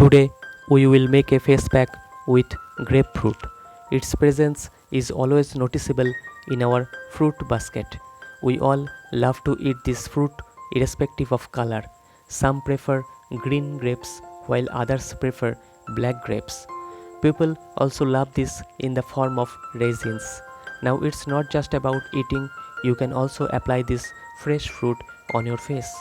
Today we will make a face pack with grapefruit. Its presence is always noticeable in our fruit basket. We all love to eat this fruit irrespective of color. Some prefer green grapes while others prefer black grapes. People also love this in the form of raisins. Now it's not just about eating, you can also apply this fresh fruit on your face.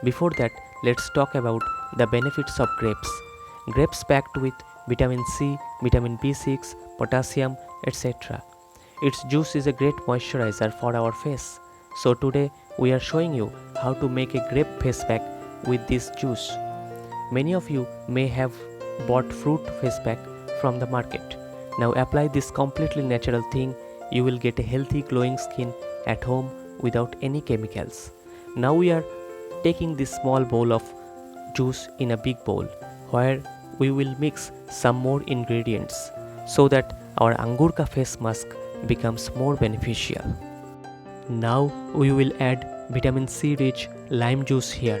Before that, let's talk about the benefits of grapes. Grapes packed with vitamin C, vitamin B6, potassium, etc. Its juice is a great moisturizer for our face. So today we are showing you how to make a grape face pack with this juice. Many of you may have bought fruit face pack from the market. Now apply this completely natural thing. You will get a healthy glowing skin at home without any chemicals. Now we are taking this small bowl of juice in a big bowl where we will mix some more ingredients so that our Angoor ka face mask becomes more beneficial. Now we will add vitamin C rich lime juice here.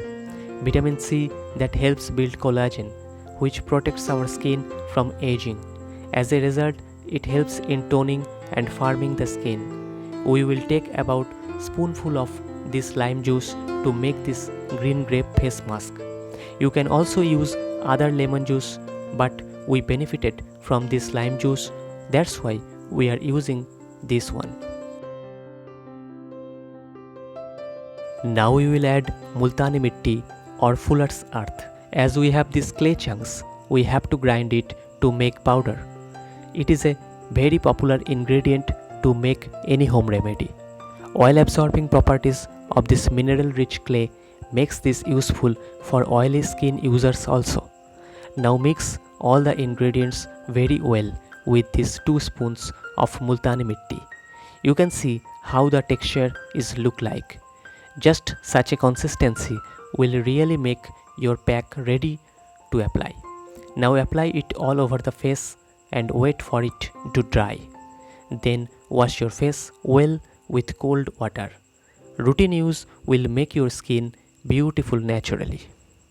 Vitamin C that helps build collagen, which protects our skin from aging. As a result, it helps in toning and firming the skin. We will take about spoonful of this lime juice to make this green grape face mask. You can also use other lemon juice, but we benefited from this lime juice. That's why we are using this one. Now we will add MULTANI MITTI or fuller's earth. As we have these clay chunks, we have to grind it to make powder. It is a very popular ingredient to make any home remedy. Oil absorbing properties of this mineral rich clay makes this useful for oily skin users also. Now mix all the ingredients very well with these 2 spoons of MULTANI MITTI. You can see how the texture is look like. Just such a consistency will really make your pack ready to apply. Now apply it all over the face and wait for it to dry. Then wash your face well with cold water. Routine use will make your skin beautiful naturally.